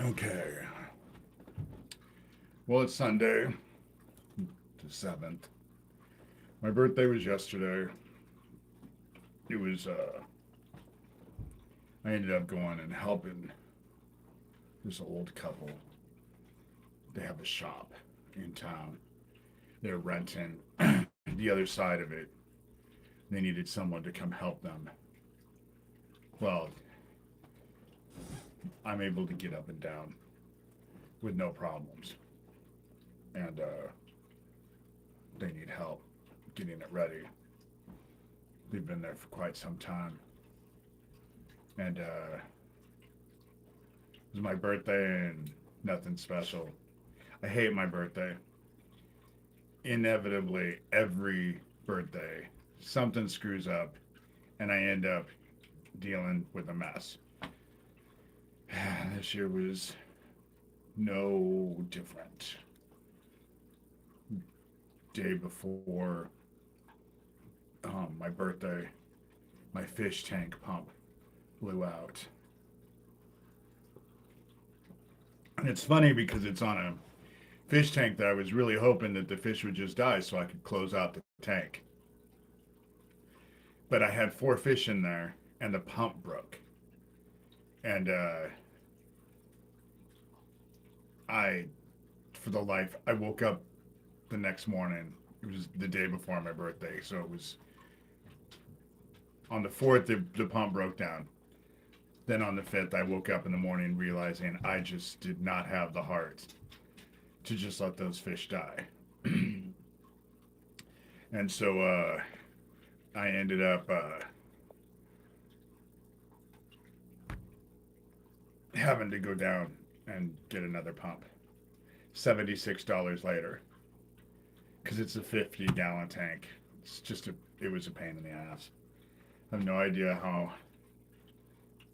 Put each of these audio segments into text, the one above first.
Okay. Well, it's Sunday, the 7th. My birthday was yesterday. It was, I ended up going and helping this old couple. They have a shop in town. They're renting the other side of it. They needed someone to come help them. Well, I'm able to get up and down with no problems. And they need help getting it ready. They've been there for quite some time. And it was my birthday and nothing special. I hate my birthday. Inevitably, every birthday, something screws up and I end up dealing with a mess. This year was no different. Day before my birthday, my fish tank pump blew out. And it's funny because it's on a fish tank that I was really hoping that the fish would just die so I could close out the tank. But I had 4 fish in there and the pump broke. And I woke up the next morning. It was the day before my birthday, so it was on the 4th the pump broke down. Then on the 5th I woke up in the morning realizing I just did not have the heart to just let those fish die. And so I ended up having to go down and get another pump. $76 later. Because it's a 50-gallon tank. It was a pain in the ass. I have no idea how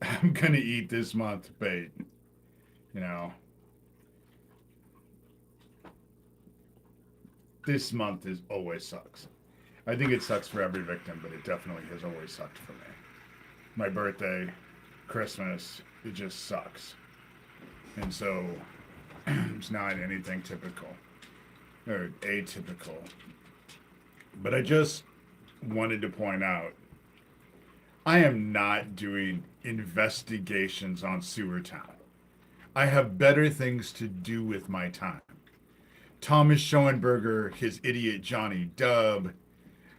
I'm going to eat this month, but, you know, this month always sucks. I think it sucks for every victim, but it definitely has always sucked for me. My birthday, Christmas, it just sucks. And so it's not anything typical or atypical. But I just wanted to point out I am not doing investigations on Sewer Town. I have better things to do with my time. Thomas Schoenberger, his idiot Johnny Dub,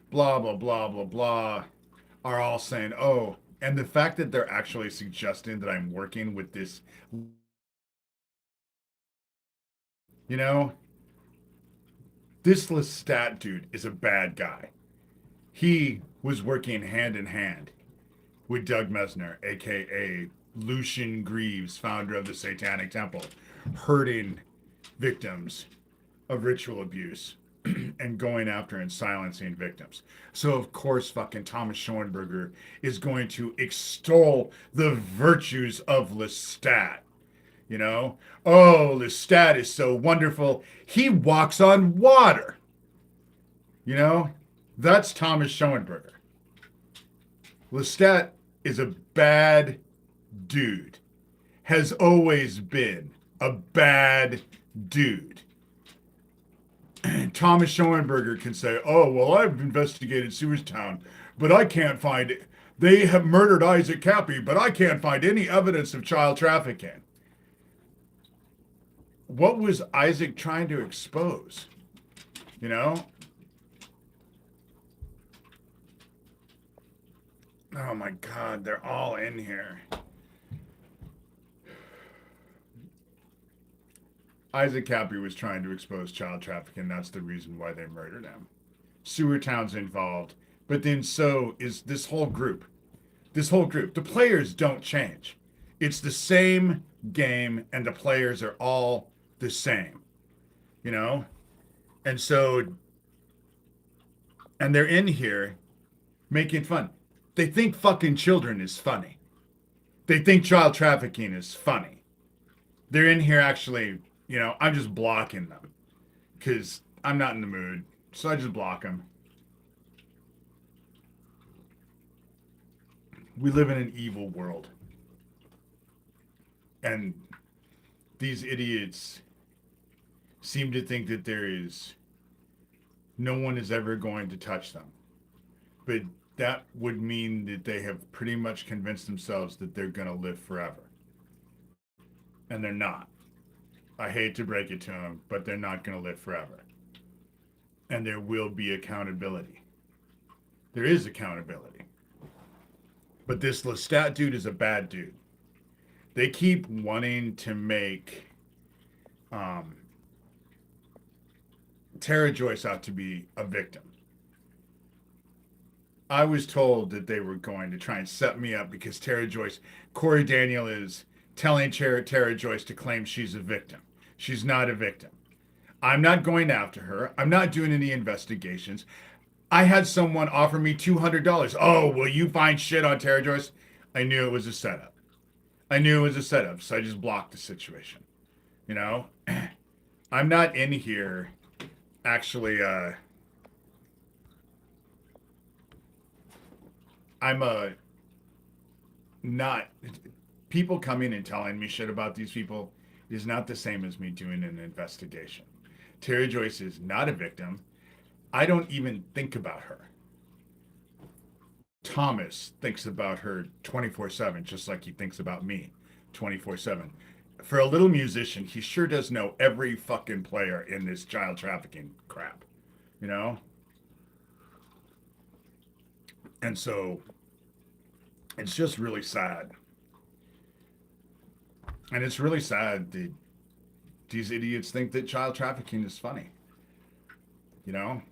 blah, blah, blah, blah, blah, are all saying, oh, and the fact that they're actually suggesting that I'm working with this, you know, this Lestat dude is a bad guy. He was working hand in hand with Doug Mesner, aka Lucian Greaves, founder of the Satanic Temple, hurting victims of ritual abuse and going after and silencing victims. So of course fucking Thomas Schoenberger is going to extol the virtues of Lestat. You know, oh, Lestat is so wonderful. He walks on water. You know, that's Thomas Schoenberger. Lestat is a bad dude. Has always been a bad dude. Thomas Schoenberger can say, oh, well, I've investigated Sewerstown, but I can't find it. They have murdered Isaac Cappy, but I can't find any evidence of child trafficking. What was Isaac trying to expose? You know? Oh my God, they're all in here. Isaac Cappy was trying to expose child trafficking. That's the reason why they murdered him. Sewertown's involved, but then so is this whole group. This whole group. The players don't change. It's the same game, and the players are all the same. You know? And so, and they're in here making fun. They think fucking children is funny. They think child trafficking is funny. They're in here actually, you know, I'm just blocking them because I'm not in the mood. So I just block them. We live in an evil world. And these idiots seem to think that there is no one is ever going to touch them. But that would mean that they have pretty much convinced themselves that they're going to live forever. And they're not. I hate to break it to them, but they're not going to live forever. And there will be accountability. There is accountability. But this Lestat dude is a bad dude. They keep wanting to make Tara Joyce out to be a victim. I was told that they were going to try and set me up because Corey Daniel is telling Tara Joyce to claim she's a victim. She's not a victim. I'm not going after her. I'm not doing any investigations. I had someone offer me $200. Oh, will you find shit on Tara Joyce? I knew it was a setup. So I just blocked the situation. You know? I'm not in here actually I'm a not people coming and telling me shit about these people is not the same as me doing an investigation. Tara Joyce is not a victim. I don't even think about her. Thomas thinks about her 24/7, just like he thinks about me 24/7. For a little musician, he sure does know every fucking player in this child trafficking crap, you know? And so it's just really sad. And it's really sad that these idiots think that child trafficking is funny, you know?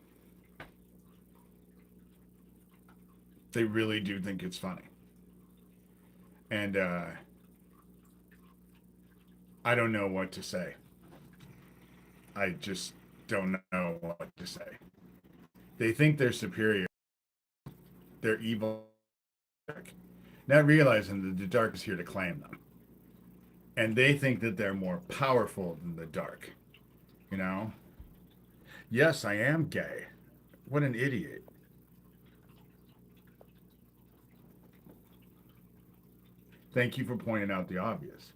They really do think it's funny. And I don't know what to say. I just don't know what to say. They think they're superior. They're evil. Not realizing that the dark is here to claim them. And they think that they're more powerful than the dark. You know? Yes, I am gay. What an idiot. Thank you for pointing out the obvious.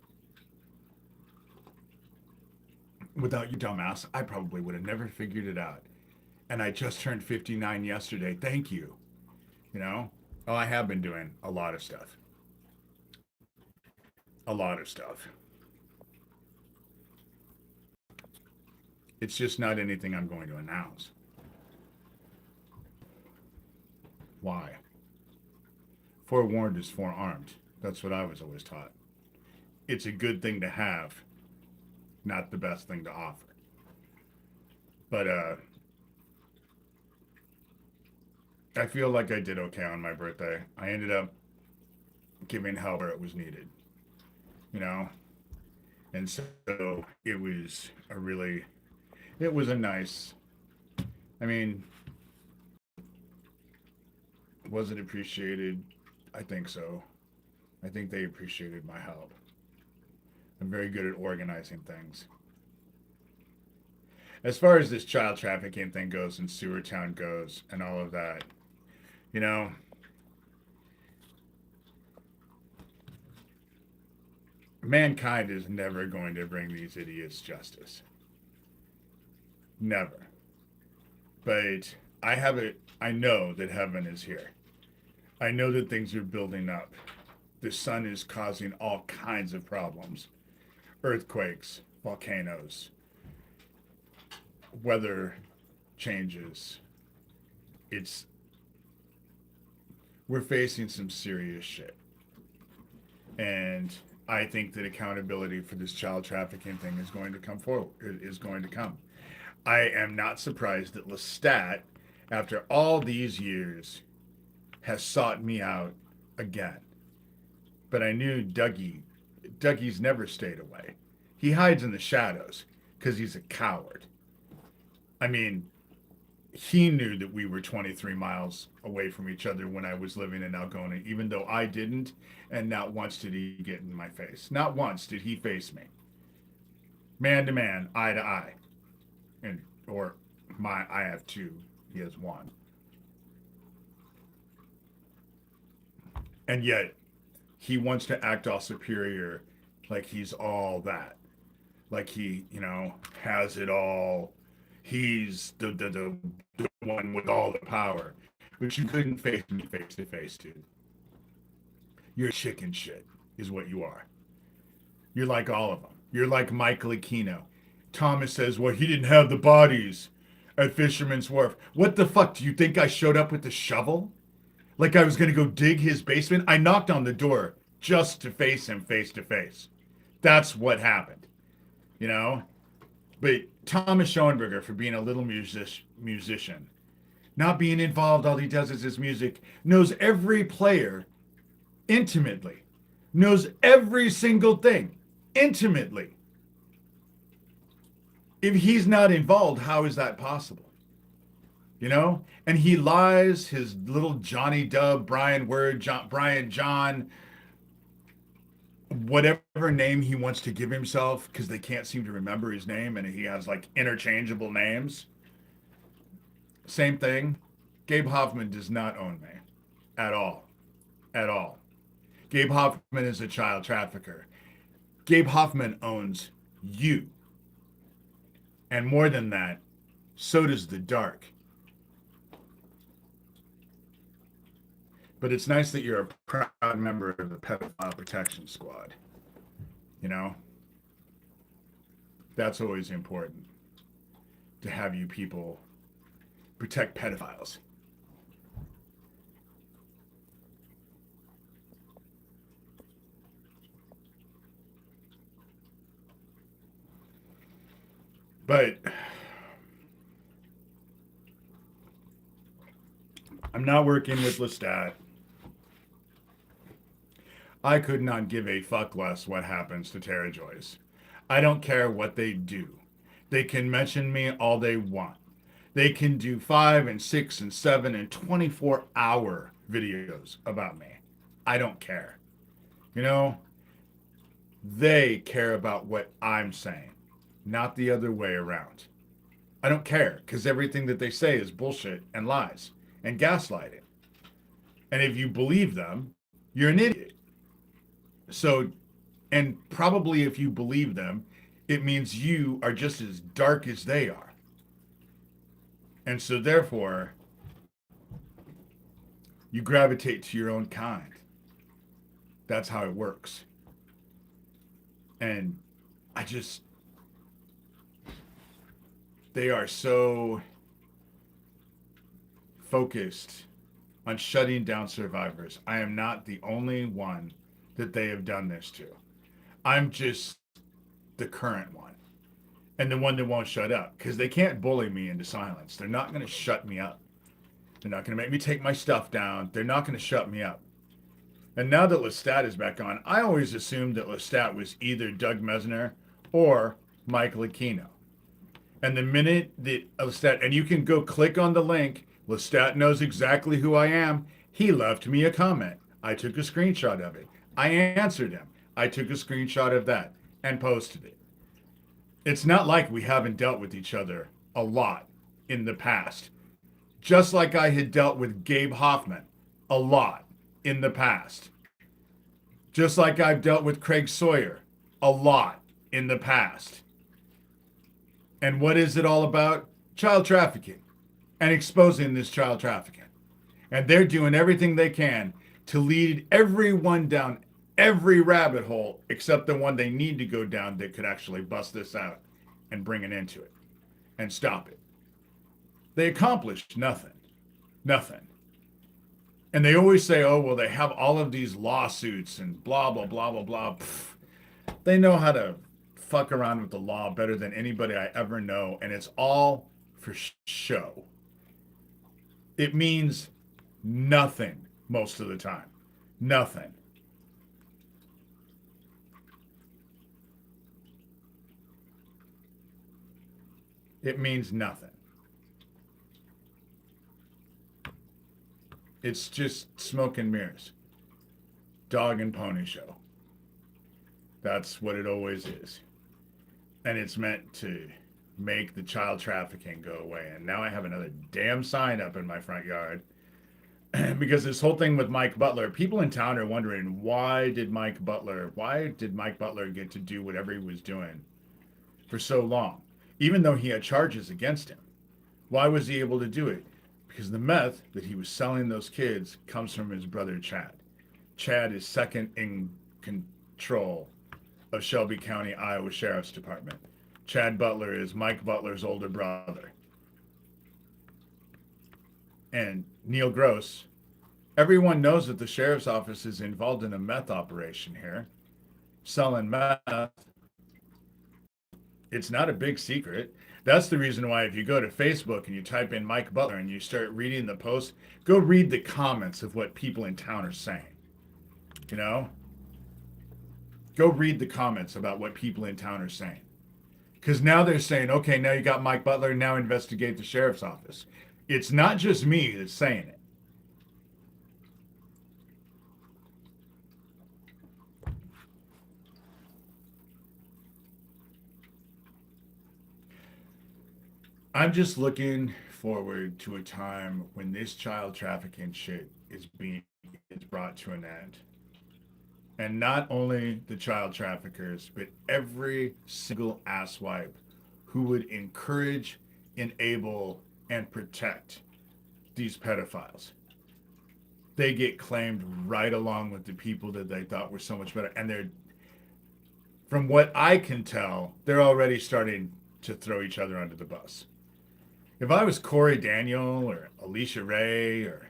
Without you, dumbass, I probably would have never figured it out. And I just turned 59 yesterday. Thank you. You know? Oh, I have been doing a lot of stuff. A lot of stuff. It's just not anything I'm going to announce. Why? Forewarned is forearmed. That's what I was always taught. It's a good thing to have, not the best thing to offer. But I feel like I did okay on my birthday. I ended up giving help where it was needed, you know? And so it was a nice, I mean, was it appreciated? I think so. I think they appreciated my help. I'm very good at organizing things. As far as this child trafficking thing goes and Sewer Town goes and all of that, you know, mankind is never going to bring these idiots justice. Never. But I know that heaven is here. I know that things are building up. The sun is causing all kinds of problems. Earthquakes, volcanoes, weather changes. We're facing some serious shit. And I think that accountability for this child trafficking thing is going to come forward. It is going to come. I am not surprised that Lestat, after all these years, has sought me out again. But I knew Dougie's never stayed away. He hides in the shadows because he's a coward. I mean, he knew that we were 23 miles away from each other when I was living in Algona, even though I didn't, and not once did he get in my face. Not once did he face me. Man to man, eye to eye. I have two, he has one. And yet he wants to act all superior, like he's all that. Like he, has it all. He's the one with all the power. But you couldn't face me face to face, dude. You're chicken shit, is what you are. You're like all of them. You're like Michael Aquino. Thomas says, well, he didn't have the bodies at Fisherman's Wharf. What the fuck? Do you think I showed up with the shovel? Like I was going to go dig his basement? I knocked on the door just to face him face to face. That's what happened, you know? But Thomas Schoenberger, for being a little musician, not being involved, all he does is his music, knows every player intimately, knows every single thing intimately. If he's not involved, how is that possible? And he lies, his little Johnny Dub, Brian Word, Brian John, whatever name he wants to give himself, because they can't seem to remember his name, and he has like interchangeable names. Same thing. Gabe Hoffman does not own me at all. At all. Gabe Hoffman is a child trafficker. Gabe Hoffman owns you. And more than that, so does the dark. But it's nice that you're a proud member of the Pedophile Protection Squad. That's always important, to have you people protect pedophiles. But I'm not working with Lestat. I could not give a fuck less what happens to Tara Joyce. I don't care what they do. They can mention me all they want. They can do 5 and 6 and 7 and 24-hour videos about me. I don't care. They care about what I'm saying, not the other way around. I don't care, because everything that they say is bullshit and lies and gaslighting. And if you believe them, you're an idiot. So, and probably if you believe them, it means you are just as dark as they are. And so therefore, you gravitate to your own kind. That's how it works. And they are so focused on shutting down survivors. I am not the only one that they have done this to. I'm just the current one, and the one that won't shut up, because they can't bully me into silence. They're not going to shut me up. They're not going to make me take my stuff down. They're not going to shut me up. And now that Lestat is back on, I always assumed that Lestat was either Doug Mesner or Michael Aquino. And the minute that Lestat, and you can go click on the link, Lestat knows exactly who I am. He left me a comment. I took a screenshot of it. I answered him. I took a screenshot of that and posted it. It's not like we haven't dealt with each other a lot in the past. Just like I had dealt with Gabe Hoffman a lot in the past. Just like I've dealt with Craig Sawyer a lot in the past. And what is it all about? Child trafficking and exposing this child trafficking. And they're doing everything they can to lead everyone down every rabbit hole except the one they need to go down that could actually bust this out and bring an end to it and stop it. They accomplished nothing. Nothing. And they always say, oh, well, they have all of these lawsuits and blah, blah, blah, blah, blah. Pfft. They know how to fuck around with the law better than anybody I ever know, and it's all for show. It means nothing most of the time. Nothing. It means nothing. It's just smoke and mirrors. Dog and pony show. That's what it always is. And it's meant to make the child trafficking go away. And now I have another damn sign up in my front yard Because this whole thing with Mike Butler, people in town are wondering why did Mike Butler get to do whatever he was doing for so long, even though he had charges against him? Why was he able to do it? Because the meth that he was selling those kids comes from his brother Chad. Chad is second in control of Shelby County, Iowa Sheriff's Department. Chad Butler is Mike Butler's older brother. And Neil Gross, everyone knows that the sheriff's office is involved in a meth operation here, selling meth. It's not a big secret. That's the reason why if you go to Facebook and you type in Mike Butler and you start reading the posts, go read the comments of what people in town are saying. You know? Go read the comments about what people in town are saying. Because now they're saying, okay, now you got Mike Butler, now investigate the sheriff's office. It's not just me that's saying it. I'm just looking forward to a time when this child trafficking shit is brought to an end. And not only the child traffickers, but every single asswipe who would encourage, enable, and protect these pedophiles. They get claimed right along with the people that they thought were so much better. And they're, from what I can tell, they're already starting to throw each other under the bus. If I was Corey Daniel or Alicia Ray or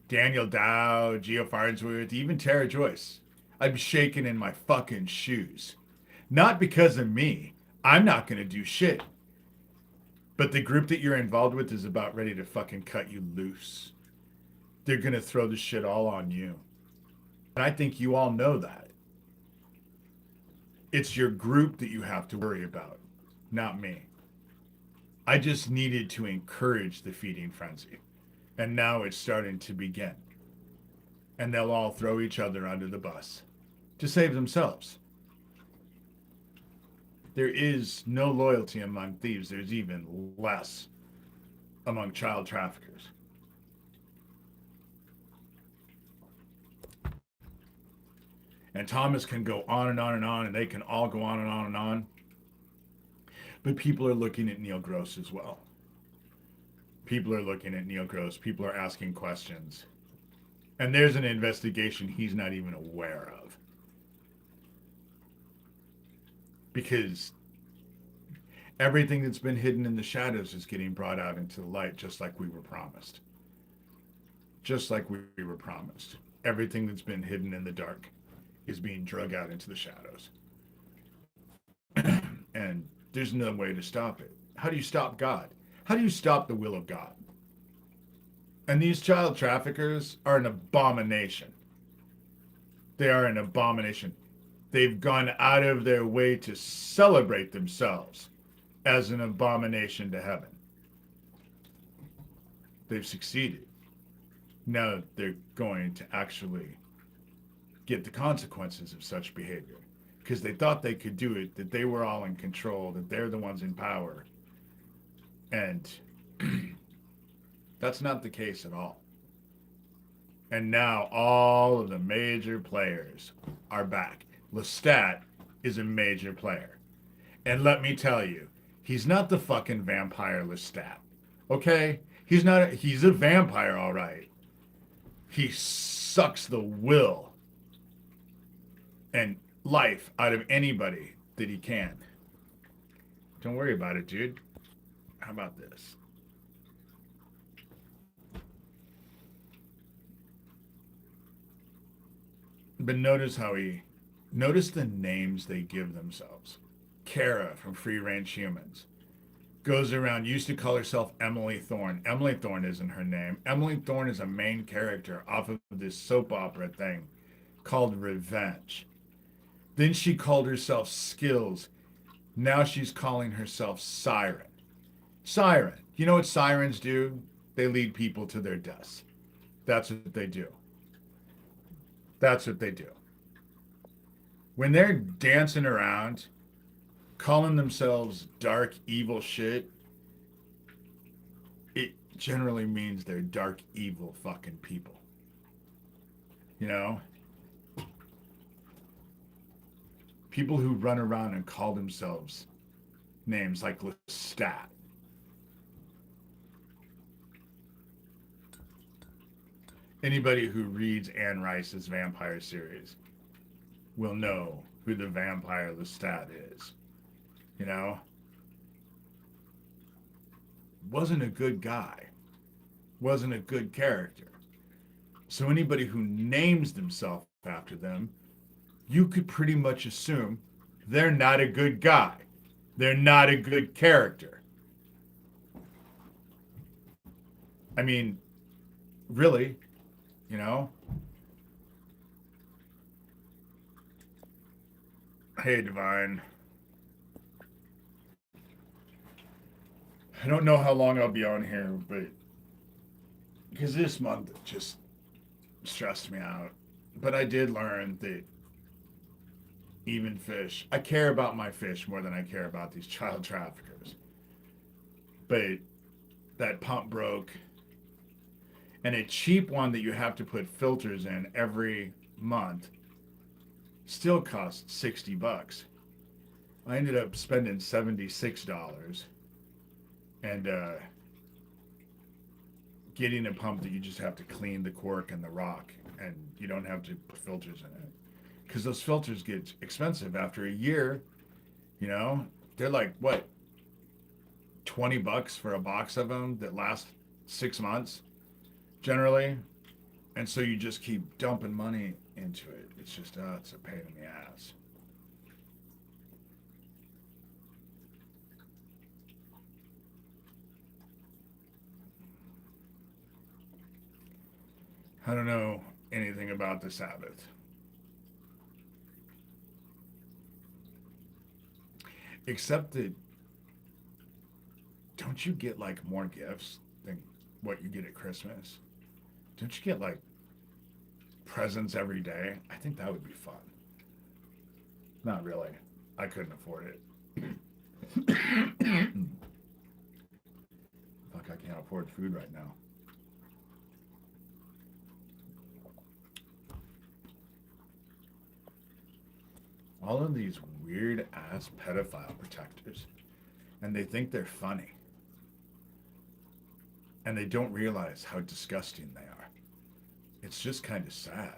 Daniel Dow, Gio Farnsworth, even Tara Joyce, I'd be shaking in my fucking shoes. Not because of me. I'm not going to do shit. But the group that you're involved with is about ready to fucking cut you loose. They're going to throw the shit all on you. And I think you all know that. It's your group that you have to worry about, not me. I just needed to encourage the feeding frenzy. And now it's starting to begin. And they'll all throw each other under the bus to save themselves. There is no loyalty among thieves. There's even less among child traffickers. And Thomas can go on and on and on, and they can all go on and on and on. But people are looking at Neil Gross as well. People are looking at Neil Gross. People are asking questions. And there's an investigation he's not even aware of. Because everything that's been hidden in the shadows is getting brought out into the light, just like we were promised. Just like we were promised. Everything that's been hidden in the dark is being drug out into the shadows. And there's no way to stop it. How do you stop God? How do you stop the will of God? And these child traffickers are an abomination. They are an abomination. They've gone out of their way to celebrate themselves as an abomination to heaven. They've succeeded. Now they're going to actually get the consequences of such behavior. Because they thought they could do it, that they were all in control, that they're the ones in power. And that's not the case at all. And now all of the major players are back. Lestat is a major player. And let me tell you, he's not the fucking vampire Lestat. Okay? He's a vampire, all right. He sucks the will and life out of anybody that he can. Don't worry about it, dude. How about this? But notice the names they give themselves. Kara from Free Range Humans goes around, used to call herself Emily Thorne. Emily Thorne isn't her name. Emily Thorne is a main character off of this soap opera thing called Revenge. Then she called herself Skills. Now she's calling herself Siren. Siren. You know what sirens do? They lead people to their deaths. That's what they do. That's what they do. When they're dancing around, calling themselves dark, evil shit, generally means they're dark, evil fucking people. You know? People who run around and call themselves names like Lestat. Anybody who reads Anne Rice's vampire series will know who the vampire Lestat is. You know? Wasn't a good guy. Wasn't a good character. So anybody who names themselves after them, you could pretty much assume they're not a good guy. They're not a good character. I mean, really, you know? Hey, Divine. I don't know how long I'll be on here, but because this month just stressed me out. But I did learn that even fish, I care about my fish more than I care about these child traffickers. But that pump broke, and a cheap one that you have to put filters in every month still costs $60. I ended up spending $76 and getting a pump that you just have to clean the cork and the rock, and you don't have to put filters in it. Because those filters get expensive after a year, you know? They're like, what, $20 for a box of them that last 6 months, generally? And so you just keep dumping money into it. It's just, it's a pain in the ass. I don't know anything about the Sabbath. Except that, don't you get like more gifts than what you get at Christmas? Don't you get like presents every day? I think that would be fun. Not really. I couldn't afford it. Fuck, I can't afford food right now. All of these weird ass pedophile protectors, and they think they're funny. And they don't realize how disgusting they are. It's just kind of sad.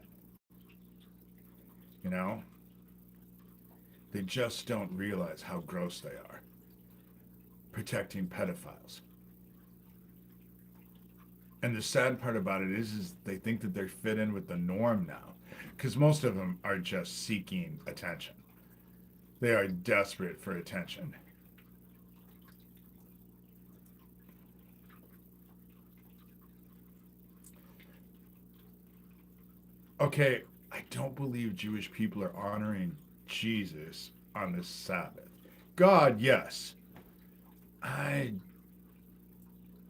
You know? They just don't realize how gross they are. Protecting pedophiles. And the sad part about it is they think that they're fit in with the norm now. Because most of them are just seeking attention. They are desperate for attention. Okay, I don't believe Jewish people are honoring Jesus on the Sabbath. God, yes. I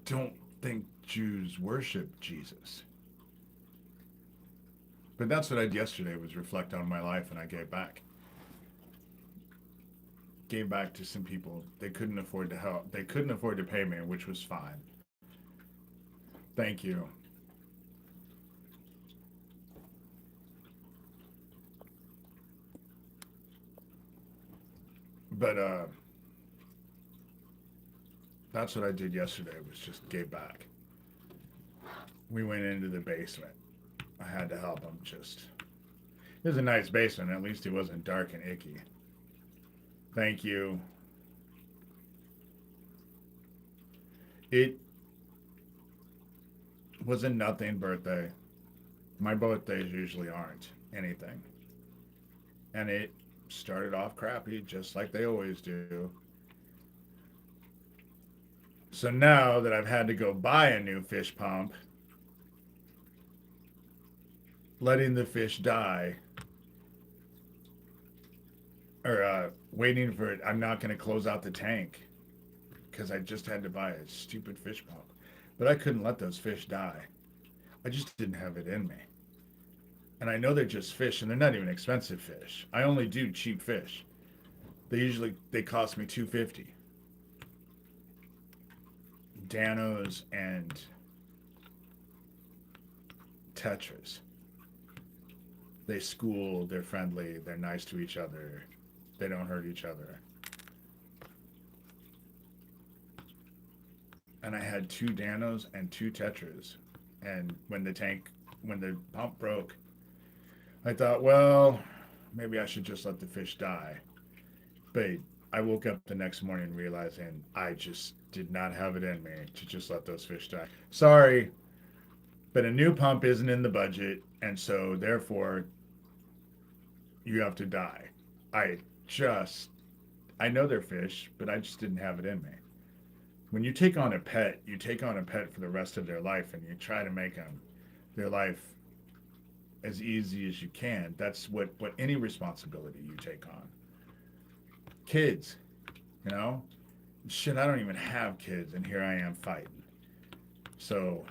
don't think Jews worship Jesus. But that's what I did yesterday, was reflect on my life, and I gave back. Gave back to some people. They couldn't afford to help. They couldn't afford to pay me, which was fine. Thank you. But that's what I did yesterday, was just gave back. We went into the basement. I had to help him just. It was a nice basement. At least it wasn't dark and icky. Thank you. It was a nothing birthday. My birthdays usually aren't anything. And it started off crappy, just like they always do. So now that I've had to go buy a new fish pump, letting the fish die, or waiting for it, I'm not going to close out the tank because I just had to buy a stupid fish pump. But I couldn't let those fish die. I just didn't have it in me. And I know they're just fish, and they're not even expensive fish. I only do cheap fish. They cost me $2.50. Danos and Tetras. They school, they're friendly, they're nice to each other, they don't hurt each other. And I had two Danos and two Tetras. And when the pump broke, I thought, well, maybe I should just let the fish die. But I woke up the next morning realizing I just did not have it in me to just let those fish die. Sorry, but a new pump isn't in the budget, and so therefore you have to die. I just, I know they're fish, but I just didn't have it in me. When you take on a pet, you take on a pet for the rest of their life, and you try to make them their life as easy as you can. That's what any responsibility you take on. Kids, you know, shit, I don't even have kids, and here I am fighting. So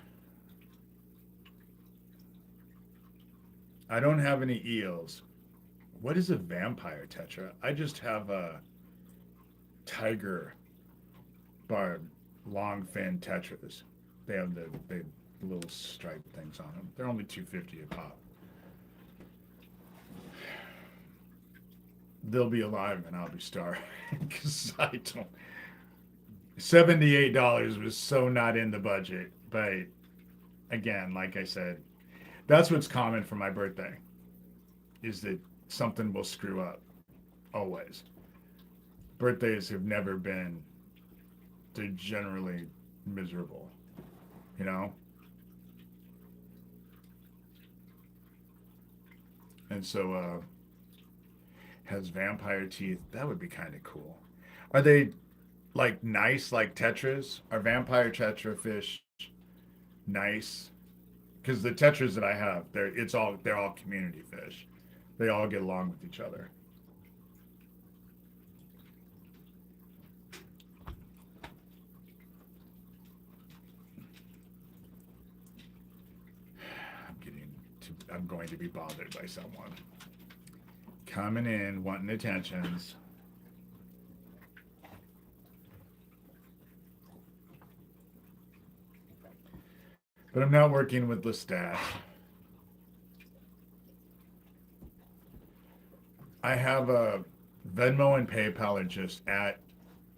I don't have any eels. What is a vampire tetra? I just have a tiger barb long fin tetras. They have the little striped things on them. They're only $2.50 a pop. They'll be alive and I'll be starving because I don't. $78 was so not in the budget, but again, like I said, that's what's common for my birthday, is that something will screw up, always. Birthdays have never been, they're generally miserable, you know? And so, has vampire teeth. That would be kind of cool. Are they like nice like tetras? Are vampire tetra fish nice? Because the tetras that I have, they're all community fish. They all get along with each other. I'm going to be bothered by someone coming in wanting attentions. But I'm not working with Lestat. I have a Venmo and PayPal are just at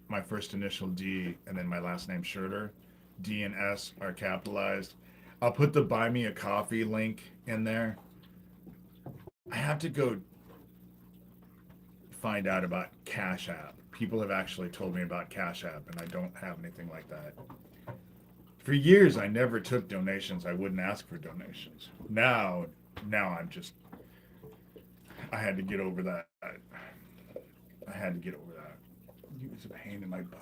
my first initial D and then my last name Shurter. D and S are capitalized. I'll put the buy me a coffee link in there. I have to go find out about Cash App. People have actually told me about Cash App, and I don't have anything like that. For years, I never took donations. I wouldn't ask for donations. Now I'm just, I had to get over that. I had to get over that. It was a pain in my butt.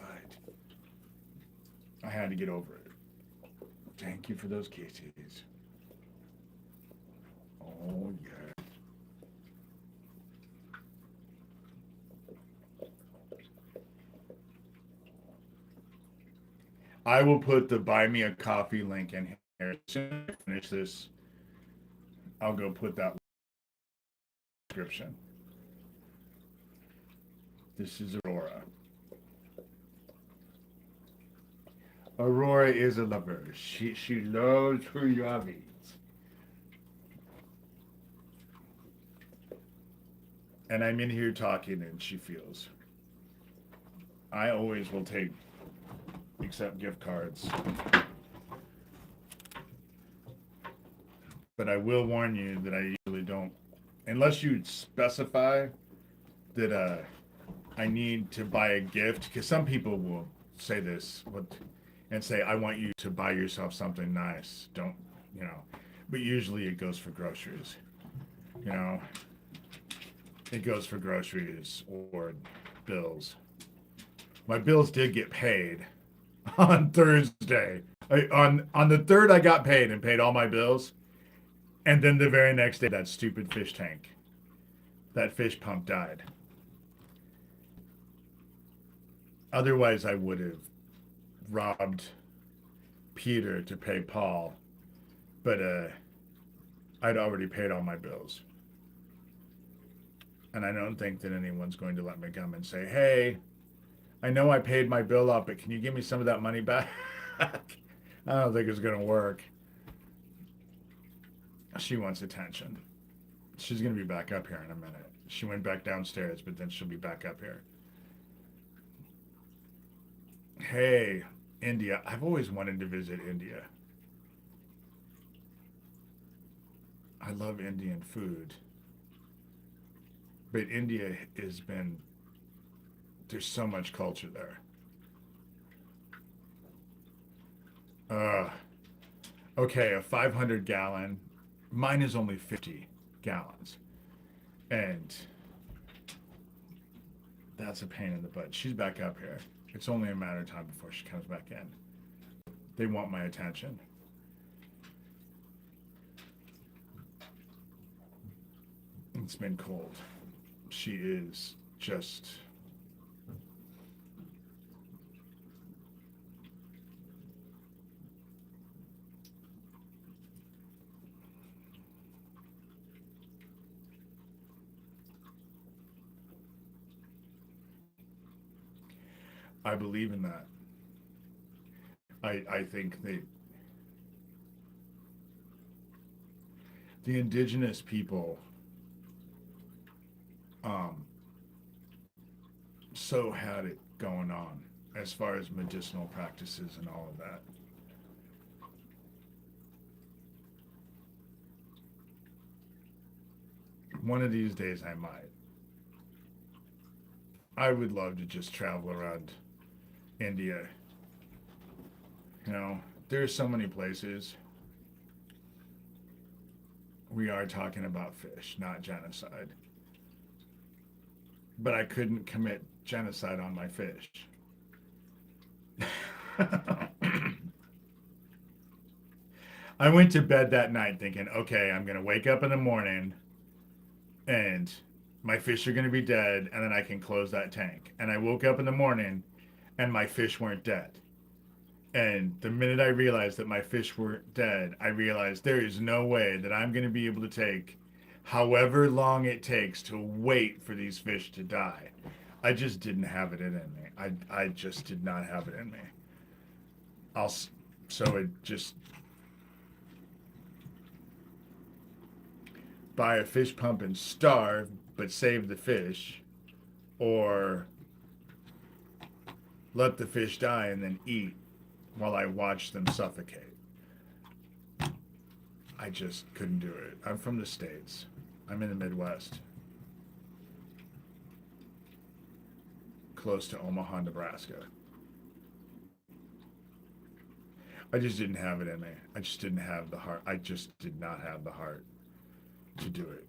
I had to get over it. Thank you for those kisses. Oh, yeah. I will put the buy me a coffee link in here. As soon as I finish this, I'll go put that in the description. This is Aurora. Aurora is a lover. She loves her yabbies. And I'm in here talking and she feels. I always will take accept gift cards. But I will warn you that I usually don't, unless you specify that I need to buy a gift, because some people will say this and say, I want you to buy yourself something nice. Don't, you know, but usually it goes for groceries, you know, it goes for groceries or bills. My bills did get paid on Thursday. On the 3rd, I got paid and paid all my bills. And then the very next day, that stupid fish tank, that fish pump died. Otherwise, I would have robbed Peter to pay Paul. But I'd already paid all my bills. And I don't think that anyone's going to let me come and say, hey, I know I paid my bill up, but can you give me some of that money back? I don't think it's going to work. She wants attention. She's going to be back up here in a minute. She went back downstairs, but then she'll be back up here. Hey, India. I've always wanted to visit India. I love Indian food. But India has been, there's so much culture there. Okay, a 500 gallon. Mine is only 50 gallons. And that's a pain in the butt. She's back up here. It's only a matter of time before she comes back in. They want my attention. It's been cold. She is just... I believe in that. I think the indigenous people so had it going on as far as medicinal practices and all of that. One of these days I might. I would love to just travel around India. You know, there's so many places. We are talking about fish, not genocide. But I couldn't commit genocide on my fish. I went to bed that night thinking, okay, I'm going to wake up in the morning and my fish are going to be dead and then I can close that tank. And I woke up in the morning and my fish weren't dead. And the minute I realized that my fish weren't dead, I realized there is no way that I'm going to be able to take however long it takes to wait for these fish to die. I just didn't have it in me. I just did not have it in me. So it just... buy a fish pump and starve, but save the fish, or let the fish die and then eat while I watch them suffocate. I just couldn't do it. I'm from the States. I'm in the Midwest. Close to Omaha, Nebraska. I just didn't have it in me. I just didn't have the heart. I just did not have the heart to do it.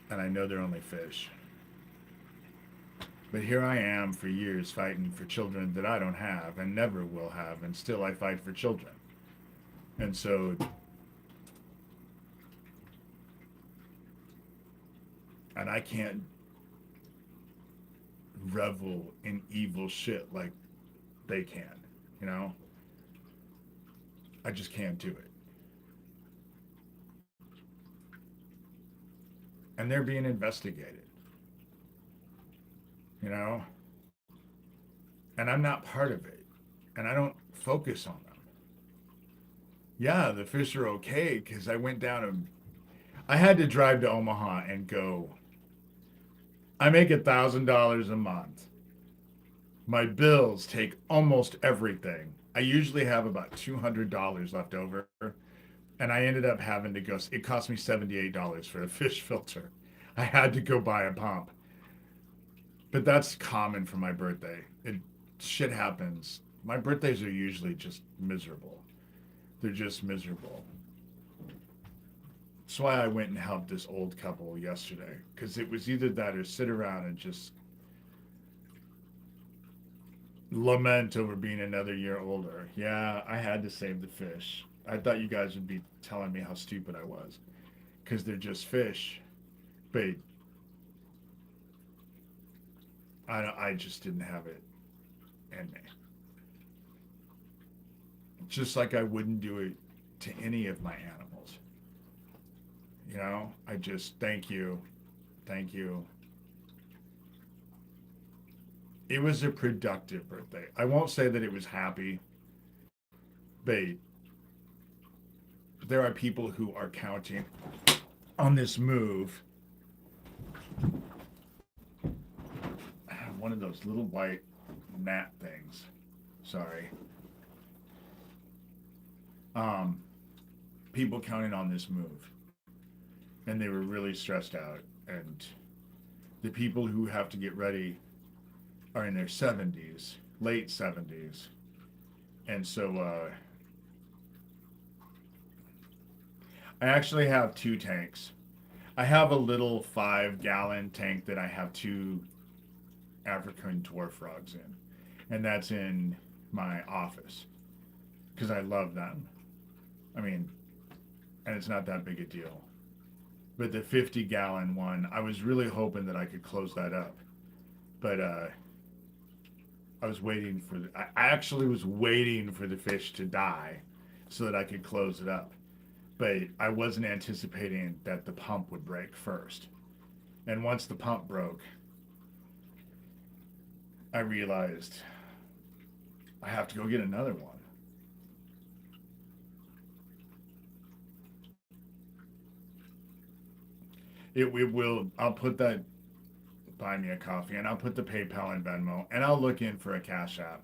And I know they're only fish. But here I am for years fighting for children that I don't have and never will have, and still I fight for children. And so, and I can't revel in evil shit like they can, you know? I just can't do it. And they're being investigated. You know? And I'm not part of it. And I don't focus on them. Yeah, the fish are okay because I went down and I had to drive to Omaha and go. I make $1,000 a month. My bills take almost everything. I usually have about $200 left over. And I ended up having to go, it cost me $78 for a fish filter. I had to go buy a pump. But that's common for my birthday. Shit happens. My birthdays are usually just miserable. They're just miserable. That's why I went and helped this old couple yesterday. Because it was either that or sit around and just lament over being another year older. Yeah, I had to save the fish. I thought you guys would be telling me how stupid I was. Because they're just fish. But I just didn't have it in me. Just like I wouldn't do it to any of my animals. You know, I just, thank you. Thank you. it was a productive birthday. I won't say that it was happy, but there are people who are counting on this move. I have one of those little white gnat things. Sorry. People counting on this move. And they were really stressed out. And the people who have to get ready are in their 70s, late 70s. And so I actually have two tanks. I have a little 5-gallon tank that I have 2 African dwarf frogs in. And that's in my office because I love them. I mean, and it's not that big a deal. But the 50-gallon one, I was really hoping that I could close that up. But I was waiting for I actually was waiting for the fish to die so that I could close it up. But I wasn't anticipating that the pump would break first. And once the pump broke, I realized I have to go get another one. It will, I'll put that, buy me a coffee, and I'll put the PayPal and Venmo, and I'll look in for a Cash App.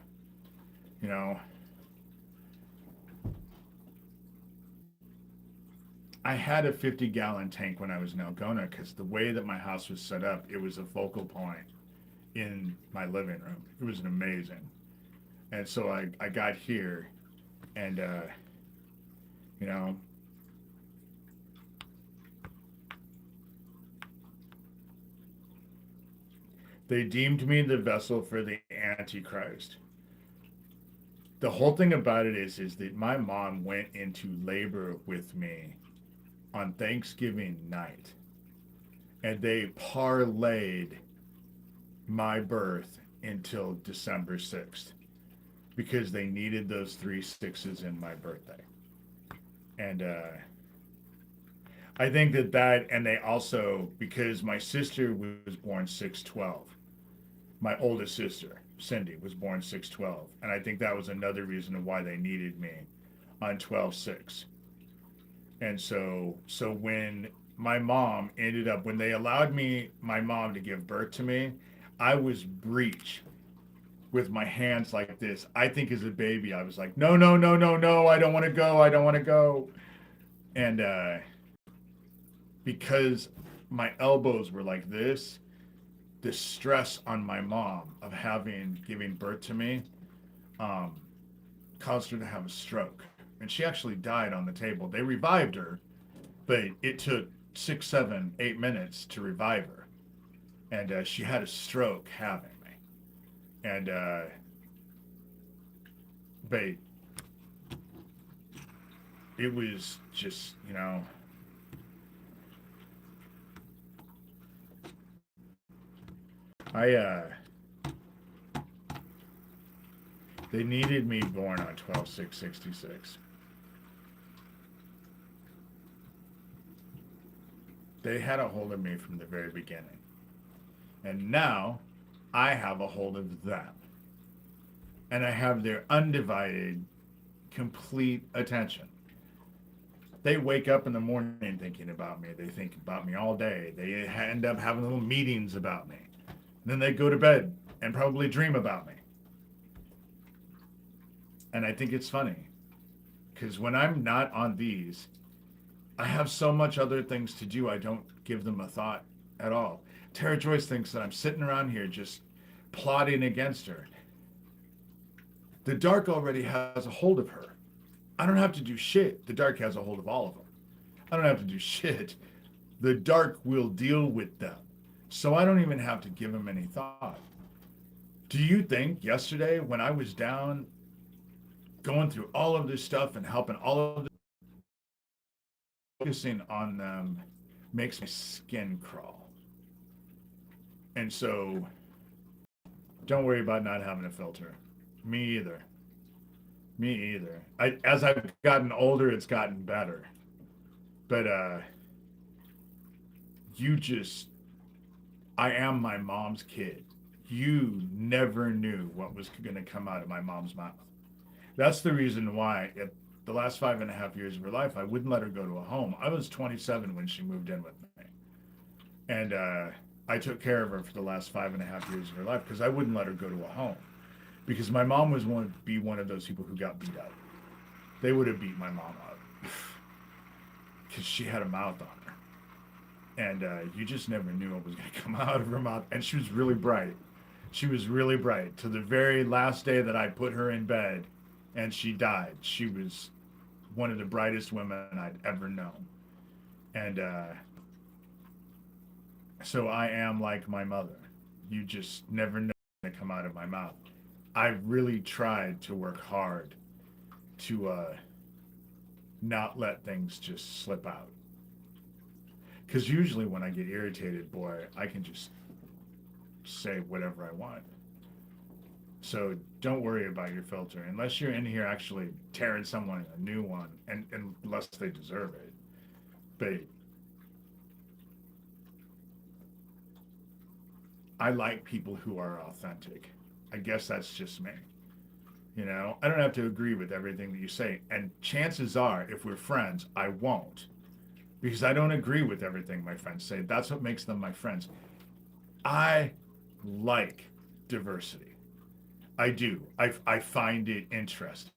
You know, I had a 50-gallon tank when I was in Algona because the way that my house was set up, it was a focal point in my living room. It was amazing. And so I got here and, you know, they deemed me the vessel for the Antichrist. The whole thing about it is that my mom went into labor with me on Thanksgiving night, and they parlayed my birth until December 6th because they needed those 3 6s in my birthday. And I think that, and they also, because my sister was born 6/12, my oldest sister, Cindy, was born 6/12, and I think that was another reason why they needed me on 12/6. And so when my mom ended up, when they allowed my mom to give birth to me, I was breech with my hands like this. I think as a baby, I was like, no, no, no, no, no, I don't want to go. I don't want to go. And because my elbows were like this, the stress on my mom of giving birth to me caused her to have a stroke. And she actually died on the table. They revived her, but it took 6, 7, 8 minutes to revive her. And she had a stroke having me. And, but it was just, you know, they needed me born on 12/6/66. They had a hold of me from the very beginning. And now I have a hold of them. And I have their undivided, complete attention. They wake up in the morning thinking about me. They think about me all day. They end up having little meetings about me. And then they go to bed and probably dream about me. And I think it's funny because when I'm not on these, I have so much other things to do. I don't give them a thought at all. Tara Joyce thinks that I'm sitting around here just plotting against her. The dark already has a hold of her. I don't have to do shit. The dark has a hold of all of them. I don't have to do shit. The dark will deal with them. So I don't even have to give them any thought. Do you think yesterday when I was down going through all of this stuff and helping all of this, focusing on them makes my skin crawl? And so don't worry about not having a filter. Me either. Me either. As I've gotten older, it's gotten better. But I am my mom's kid. you never knew what was going to come out of my mom's mouth. That's the reason why at the last 5.5 years of her life, I wouldn't let her go to a home. I was 27 when she moved in with me. And I took care of her for the last 5.5 years of her life because I wouldn't let her go to a home. Because my mom was one of those people who got beat up. They would have beat my mom up. Because she had a mouth on her. And you just never knew what was going to come out of her mouth. And she was really bright. She was really bright. To the very last day that I put her in bed and she died, she was one of the brightest women I'd ever known. And so I am like my mother. You just never know what's going to come out of my mouth. I've really tried to work hard to not let things just slip out. Because usually when I get irritated, boy, I can just say whatever I want. So don't worry about your filter. Unless you're in here actually tearing someone a new one, and unless they deserve it. But I like people who are authentic. I guess that's just me. You know, I don't have to agree with everything that you say. And chances are, if we're friends, I won't. Because I don't agree with everything my friends say. That's what makes them my friends. I like diversity. I do. I find it interesting.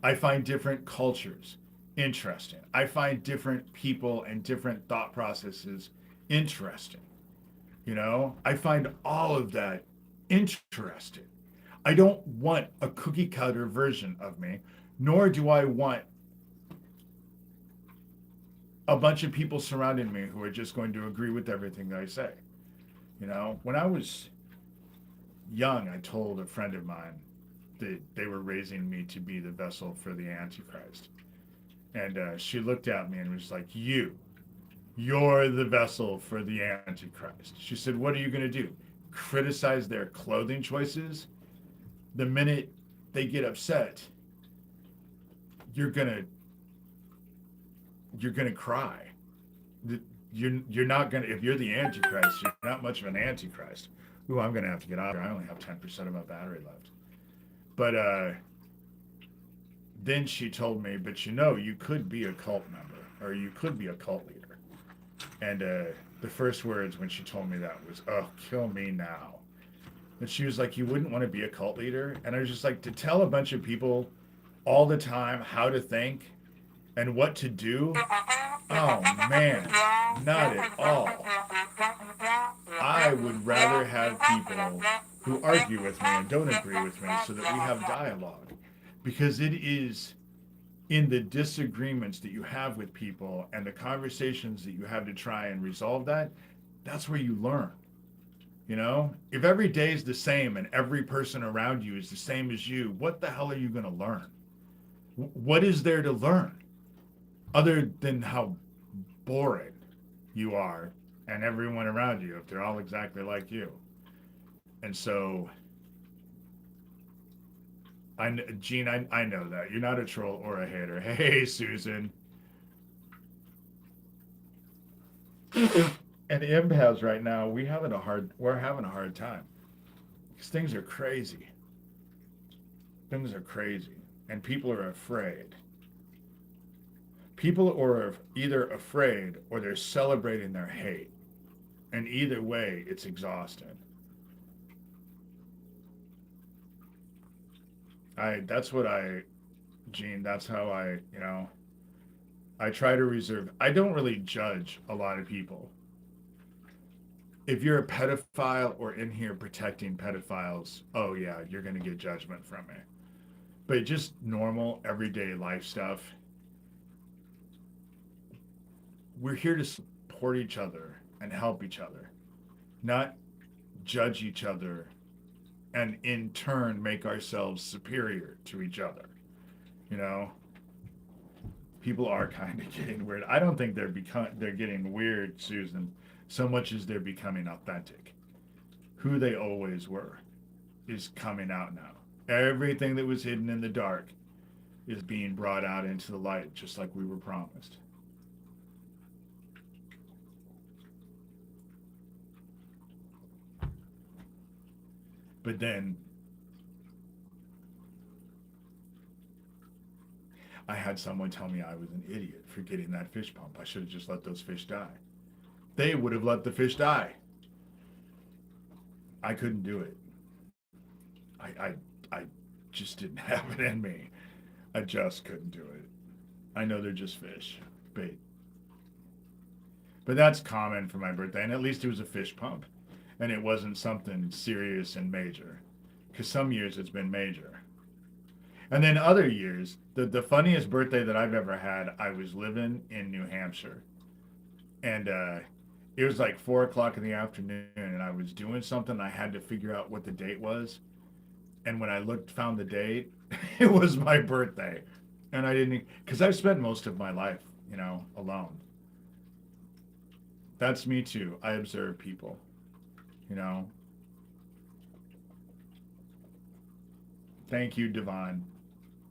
I find different cultures interesting. I find different people and different thought processes interesting. You know, I find all of that interesting. I don't want a cookie cutter version of me, nor do I want a bunch of people surrounding me who are just going to agree with everything that I say. You know, when I was young, I told a friend of mine that they were raising me to be the vessel for the Antichrist. And she looked at me and was like, you're the vessel for the Antichrist. She said, what are you going to do? Criticize their clothing choices? The minute they get upset, you're gonna cry. You're not gonna, if you're the Antichrist, you're not much of an Antichrist. Ooh, I'm gonna have to get out of here. I only have 10% of my battery left. But then she told me, but you know, you could be a cult member, or you could be a cult leader. And the first words when she told me that was, oh, kill me now. And she was like, you wouldn't want to be a cult leader? And I was just like, to tell a bunch of people all the time how to think and what to do? Oh, man, not at all. I would rather have people who argue with me and don't agree with me so that we have dialogue. Because it is in the disagreements that you have with people and the conversations that you have to try and resolve that, that's where you learn. You know, if every day is the same and every person around you is the same as you, what the hell are you going to learn? What is there to learn other than how boring you are and everyone around you if they're all exactly like you? And so, Gene, I know that. You're not a troll or a hater. Hey, Susan. And empaths right now, we're having a hard time. Because things are crazy. Things are crazy. And people are afraid. People are either afraid or they're celebrating their hate. And either way, it's exhausting. Gene, that's how I try to reserve. I don't really judge a lot of people. If you're a pedophile or in here protecting pedophiles, oh yeah, you're going to get judgment from me. But just normal, everyday life stuff, we're here to support each other and help each other, not judge each other and in turn make ourselves superior to each other. You know, people are kind of getting weird. I don't think they're getting weird, Susan, so much as they're becoming authentic. Who they always were is coming out now. Everything that was hidden in the dark is being brought out into the light, just like we were promised. But then I had someone tell me I was an idiot for getting that fish pump. I should have just let those fish die. They would have let the fish die. I couldn't do it. I just didn't have it in me. I just couldn't do it. I know they're just fish, but that's common for my birthday, and at least it was a fish pump, and it wasn't something serious and major. Because some years it's been major, and then other years, the funniest birthday that I've ever had, I was living in New Hampshire, and it was like 4 o'clock in the afternoon, and I was doing something. I had to figure out what the date was, and when I found the date, it was my birthday, and I didn't, because I've spent most of my life, alone. That's me too. I observe people, you know. Thank you, Devon.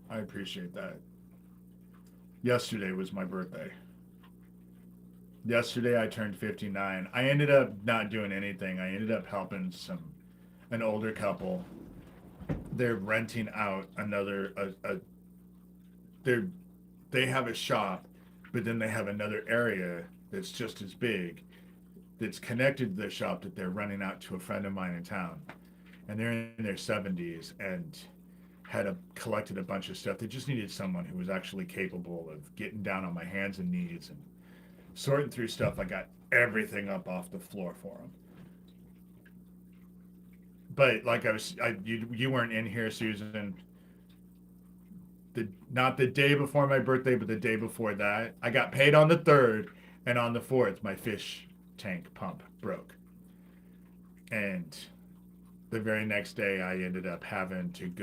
I appreciate that. Yesterday was my birthday. Yesterday I turned 59. I ended up not doing anything. I ended up helping an older couple. They're renting out they're they have a shop, but then they have another area that's just as big that's connected to their shop that they're renting out to a friend of mine in town. And they're in their 70s and collected a bunch of stuff. They just needed someone who was actually capable of getting down on my hands and knees and sorting through stuff. I got everything up off the floor for them. But like you weren't in here, Susan. Not the day before my birthday, but the day before that, I got paid on the 3rd, and on the 4th, my fish tank pump broke. And the very next day, I ended up having to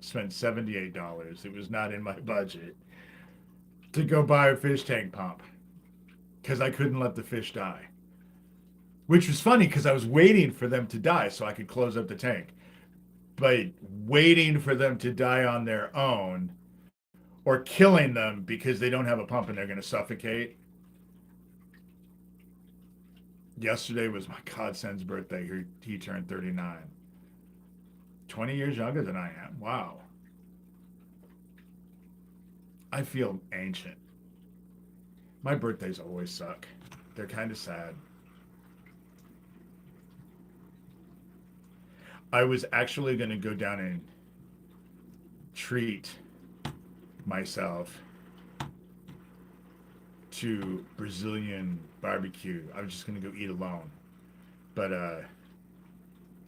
spend $78. It was not in my budget to go buy a fish tank pump because I couldn't let the fish die. Which was funny because I was waiting for them to die so I could close up the tank. But waiting for them to die on their own or killing them because they don't have a pump and they're going to suffocate. Yesterday was my godson's birthday. He turned 39. 20 years younger than I am. Wow. I feel ancient. My birthdays always suck. They're kind of sad. I was actually going to go down and treat myself to Brazilian barbecue. I was just going to go eat alone. But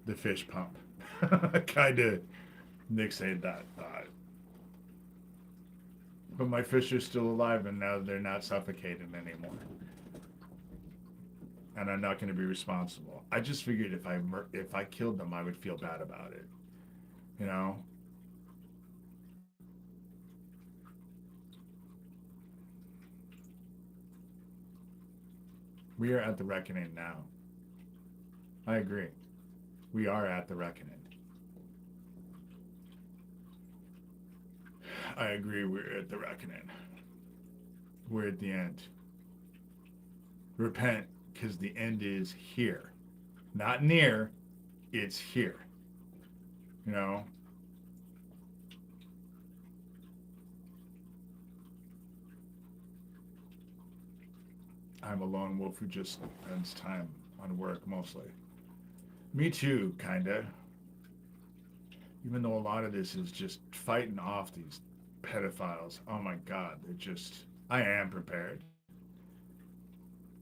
the fish pump kind of nixed that thought. But my fish are still alive, and now they're not suffocating anymore. And I'm not going to be responsible. I just figured if I killed them, I would feel bad about it. You know? We are at the reckoning now. I agree. We are at the reckoning. I agree, we're at the reckoning. We're at the end. Repent, because the end is here. Not near, it's here. You know? I'm a lone wolf who just spends time on work mostly. Me too, kinda. Even though a lot of this is just fighting off these pedophiles. Oh my God, I am prepared.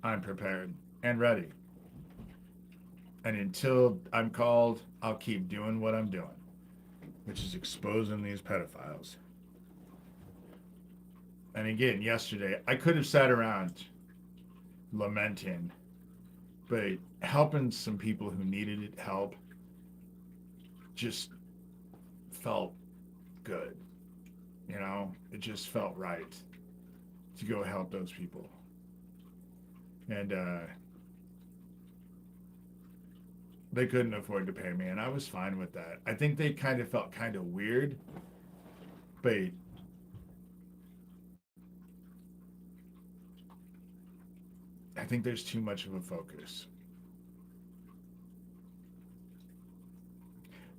I'm prepared and ready. And until I'm called, I'll keep doing what I'm doing, which is exposing these pedophiles. And again, yesterday, I could have sat around lamenting, but helping some people who needed help just felt good. You know, it just felt right to go help those people. And they couldn't afford to pay me, and I was fine with that. I think they kind of felt kind of weird, but I think there's too much of a focus.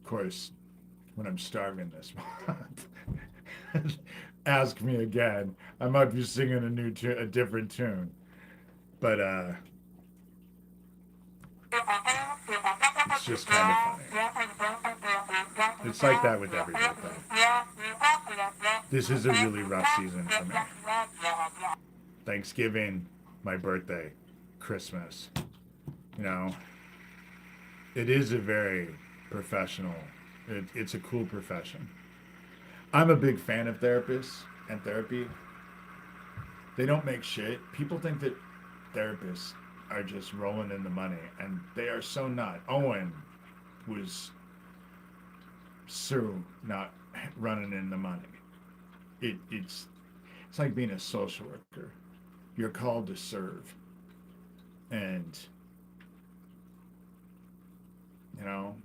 course, when I'm starving this month, ask me again. I might be singing a different tune, but it's just kind of funny. It's like that with every birthday. This is a really rough season for me. Thanksgiving, my birthday, Christmas. You know, it is a very professional. It's a cool profession. I'm a big fan of therapists and therapy. They don't make shit. People think that therapists are just rolling in the money, and they are so not. Owen was so not running in the money. It's like being a social worker. You're called to serve, and you know,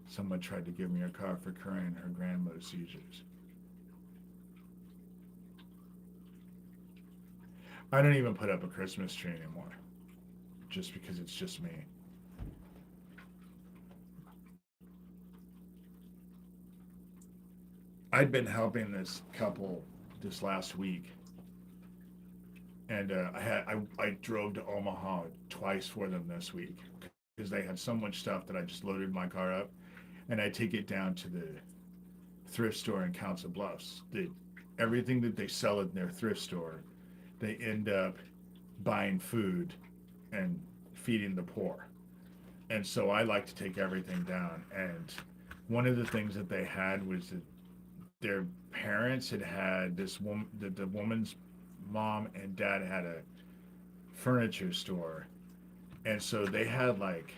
someone tried to give me a car for curing her grandmother's seizures. I don't even put up a Christmas tree anymore, just because it's just me. I'd been helping this couple this last week, and I drove to Omaha twice for them this week because they had so much stuff that I just loaded my car up, and I take it down to the thrift store in Council Bluffs. Everything that they sell in their thrift store, they end up buying food and feeding the poor. And so I like to take everything down. And one of the things that they had was that their parents had this woman, the woman's mom and dad had a furniture store. And so they had like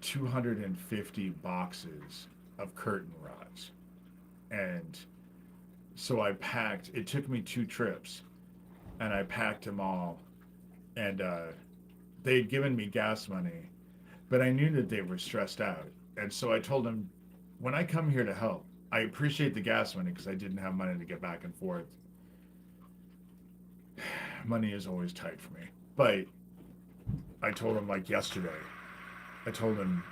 250 boxes of curtain rods. And so it took me 2 trips, and I packed them all. And they had given me gas money, but I knew that they were stressed out. And so I told them, when I come here to help, I appreciate the gas money because I didn't have money to get back and forth. Money is always tight for me. But I told them, like yesterday, I told them,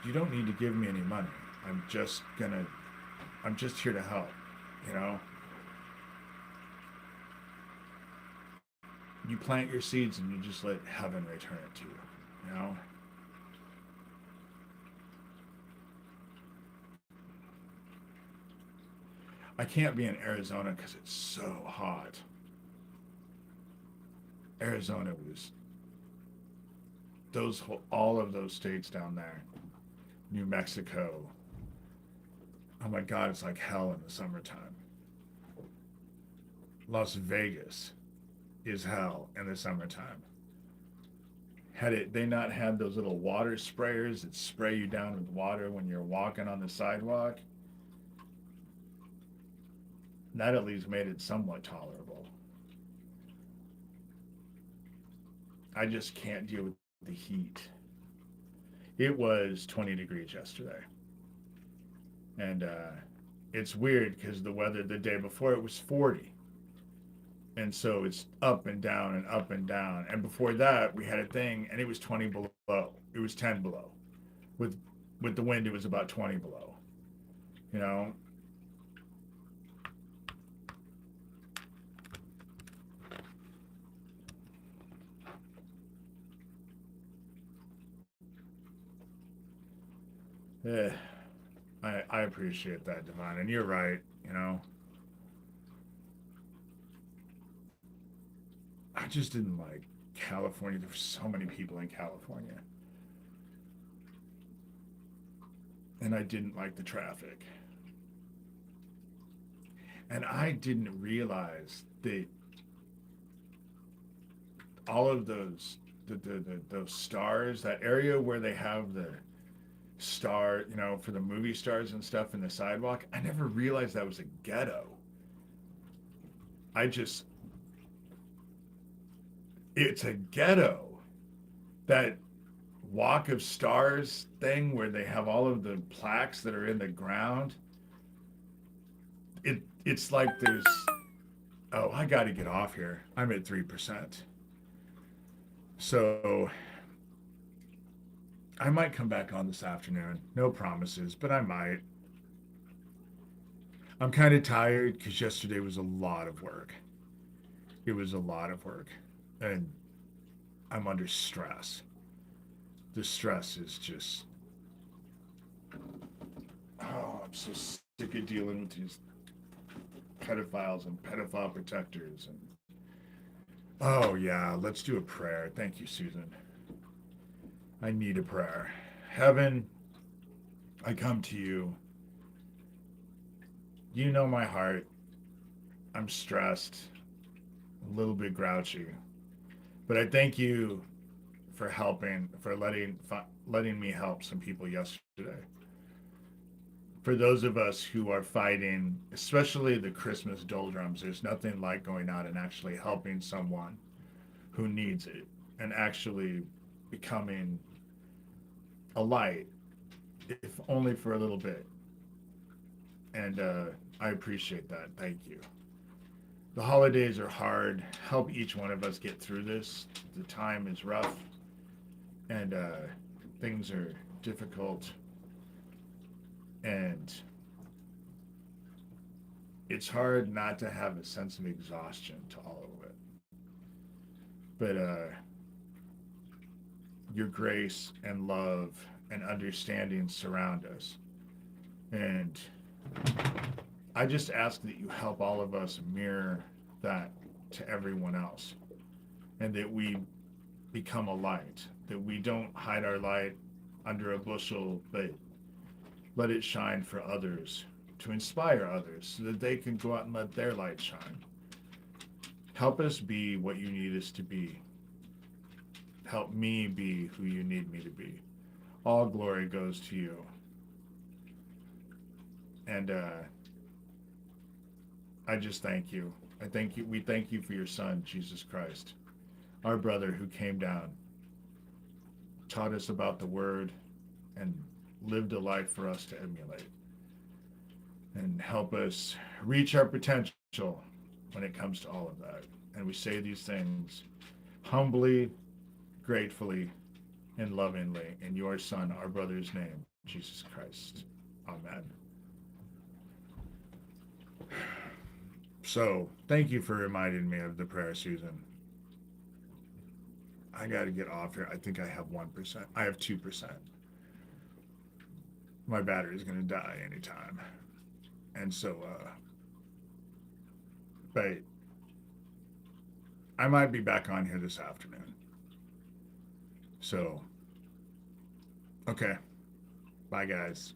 you don't need to give me any money. I'm just here to help, you know? You plant your seeds and you just let heaven return it to you, you know? I can't be in Arizona because it's so hot. Arizona was all of those states down there, New Mexico. Oh my God, it's like hell in the summertime. Las Vegas is hell in the summertime. Had they not had those little water sprayers that spray you down with water when you're walking on the sidewalk, that at least made it somewhat tolerable. I just can't deal with the heat. It was 20 degrees yesterday. And it's weird because the weather the day before it was 40. And so it's up and down and up and down. And before that, we had a thing and it was 20 below. It was 10 below. With the wind, it was about 20 below. You know? Eh, I appreciate that, Devon. And you're right, you know? I just didn't like California. There were so many people in California. And I didn't like the traffic. And I didn't realize that all of those stars, that area where they have the star, you know, for the movie stars and stuff in the sidewalk, I never realized that was a ghetto. It's a ghetto. That walk of stars thing where they have all of the plaques that are in the ground. It's like there's, oh, I got to get off here. I'm at 3%. So I might come back on this afternoon. No promises, but I might. I'm kind of tired because yesterday was a lot of work. It was a lot of work. And I'm under stress. The stress is just, oh, I'm so sick of dealing with these pedophiles and pedophile protectors. And oh, yeah, let's do a prayer. Thank you, Susan. I need a prayer. Heaven, I come to you. You know my heart. I'm stressed, a little bit grouchy, but I thank you for helping, for letting me help some people yesterday. For those of us who are fighting, especially the Christmas doldrums, there's nothing like going out and actually helping someone who needs it and actually becoming a light, if only for a little bit. And I appreciate that. Thank you. The holidays are hard. Help each one of us get through this. The time is rough and things are difficult. And it's hard not to have a sense of exhaustion to all of it. But your grace and love and understanding surround us. And I just ask that you help all of us mirror that to everyone else. And that we become a light. That we don't hide our light under a bushel, but let it shine for others, to inspire others, so that they can go out and let their light shine. Help us be what you need us to be. Help me be who you need me to be. All glory goes to you. And I just thank you. I thank you. We thank you for your son, Jesus Christ, our brother who came down, taught us about the word, and lived a life for us to emulate. And help us reach our potential when it comes to all of that. And we say these things humbly, gratefully, and lovingly in your son, our brother's name, Jesus Christ. Amen. So, thank you for reminding me of the prayer, Susan. I got to get off here. I think I have 1%. I have 2%. My battery is going to die anytime. And so, but I might be back on here this afternoon. So, okay. Bye, guys.